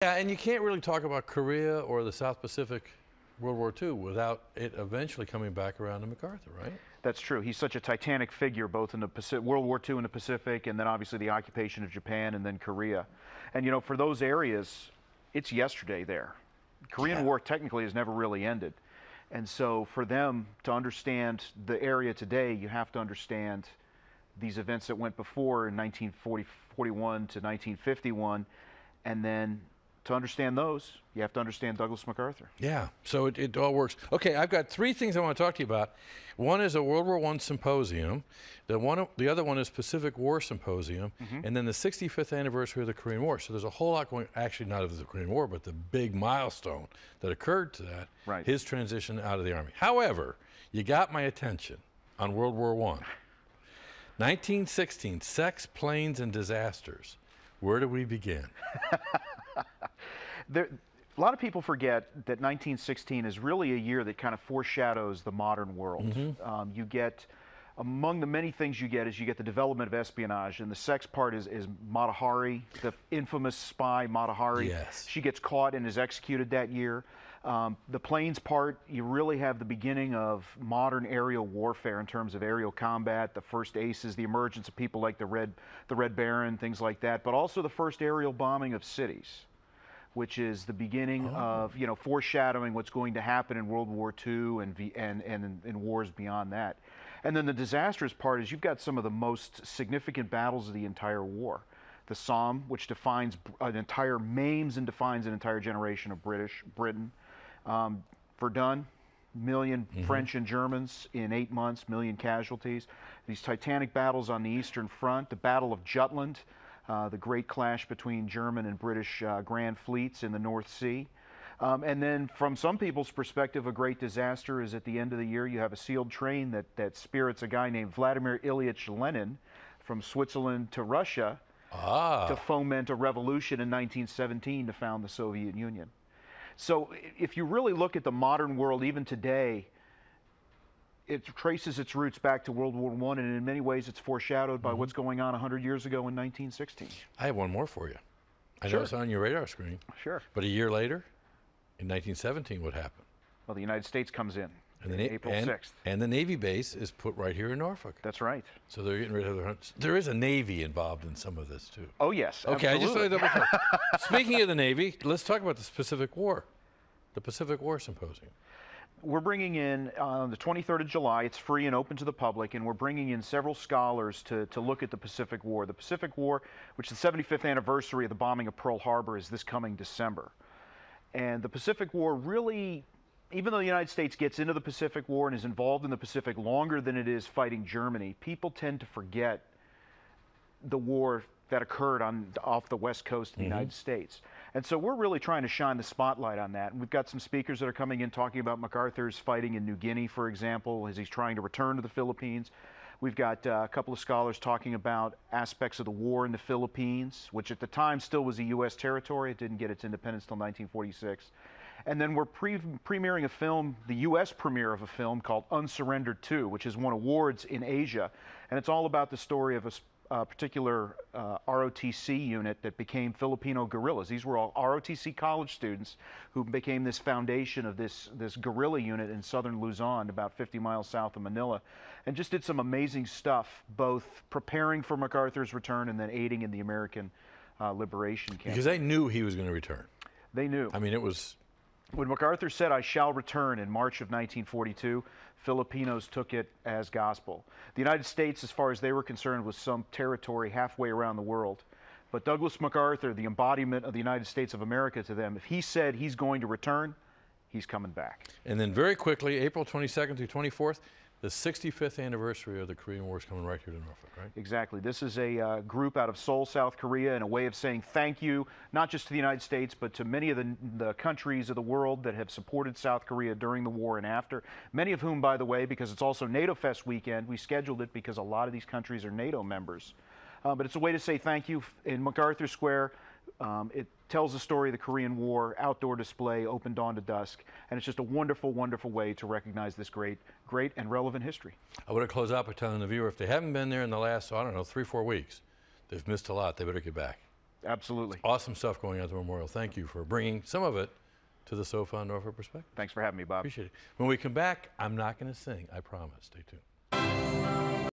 Yeah, and you can't really talk about Korea or the South Pacific World War II without it eventually coming back around to MacArthur, right? That's true. He's such a titanic figure, both in the World War II in the Pacific, and then obviously the occupation of Japan and then Korea. And you know, for those areas, it's yesterday there. Korean War technically has never really ended. And so for them to understand the area today, you have to understand these events that went before in 1941 to 1951, and then to understand those, you have to understand Douglas MacArthur. Yeah, so it all works. Okay, I've got three things I want to talk to you about. One is a World War I symposium. The other one is Pacific War Symposium, and then the 65th anniversary of the Korean War. So there's a whole lot going, actually not of the Korean War, but the big milestone that occurred to that, Right. his transition out of the Army. However, you got my attention on World War I. 1916, Sex, Planes, and Disasters. Where do we begin? A lot of people forget that 1916 is really a year that kind of foreshadows the modern world. You get, among the many things you get, is you get the development of espionage, and the sex part is Mata Hari, the infamous spy Mata Hari. Yes. She gets caught and is executed that year. The planes part, you really have the beginning of modern aerial warfare in terms of aerial combat, the first aces, the emergence of people like the Red Baron, things like that, but also the first aerial bombing of cities, which is the beginning of, you know, foreshadowing what's going to happen in World War II and in wars beyond that. And then the disastrous part is you've got some of the most significant battles of the entire war. The Somme, which defines maims and defines an entire generation of Britain. Verdun, million French and Germans in 8 months, million casualties. These titanic battles on the Eastern Front, the Battle of Jutland, the great clash between German and British grand fleets in the North Sea. And then from some people's perspective, a great disaster is at the end of the year, you have a sealed train that spirits a guy named Vladimir Ilyich Lenin from Switzerland to Russia to foment a revolution in 1917 to found the Soviet Union. So if you really look at the modern world, even today, it traces its roots back to World War I, and in many ways it's foreshadowed by what's going on 100 years ago in 1916. I have one more for you. I know Sure. it's on your radar screen. Sure. But a year later, in 1917, what happened? Well, the United States comes in And the April 6th. And the Navy base is put right here in Norfolk. That's right. So they're getting rid of their. There is a Navy involved in some of this too. Oh, yes. Okay, I just absolutely. thought I'd double check. Speaking of the Navy, let's talk about the Pacific War Symposium. We're bringing in, on the 23rd of July, it's free and open to the public, and we're bringing in several scholars to look at the Pacific War. The Pacific War, which is the 75th anniversary of the bombing of Pearl Harbor, is this coming December. And the Pacific War really, even though the United States gets into the Pacific War and is involved in the Pacific longer than it is fighting Germany, people tend to forget the war that occurred off the west coast of the United States. And so we're really trying to shine the spotlight on that. And we've got some speakers that are coming in talking about MacArthur's fighting in New Guinea, for example, as he's trying to return to the Philippines. We've got a couple of scholars talking about aspects of the war in the Philippines, which at the time still was a U.S. territory. It didn't get its independence until 1946. And then we're premiering a film, the U.S. premiere of a film called Unsurrendered 2, which has won awards in Asia. And it's all about the story of a particular ROTC unit that became Filipino guerrillas. These were all ROTC college students who became this foundation of this guerrilla unit in southern Luzon, about 50 miles south of Manila, and just did some amazing stuff, both preparing for MacArthur's return and then aiding in the American liberation campaign. Because they knew he was going to return. They knew. I mean, it was. When MacArthur said, "I shall return" in March of 1942, Filipinos took it as gospel. The United States, as far as they were concerned, was some territory halfway around the world. But Douglas MacArthur, the embodiment of the United States of America to them, if he said he's going to return, he's coming back. And then very quickly, April 22nd through 24th, the 65th anniversary of the Korean War is coming right here to Norfolk, right? Exactly. This is a group out of Seoul, South Korea, and a way of saying thank you, not just to the United States, but to many of the countries of the world that have supported South Korea during the war and after. Many of whom, by the way, because it's also NATO Fest weekend, we scheduled it because a lot of these countries are NATO members. But it's a way to say thank you in MacArthur Square. It tells the story of the Korean War, outdoor display, open dawn to dusk, and it's just a wonderful, wonderful way to recognize this great and relevant history. I want to close out by telling the viewer, if they haven't been there in the last, I don't know, 3-4 weeks, they've missed a lot. They better get back. Absolutely. Awesome stuff going on at the memorial. Thank you for bringing some of it to the SoFi Norfolk Perspective. Thanks for having me, Bob. Appreciate it. When we come back, I'm not going to sing, I promise. Stay tuned.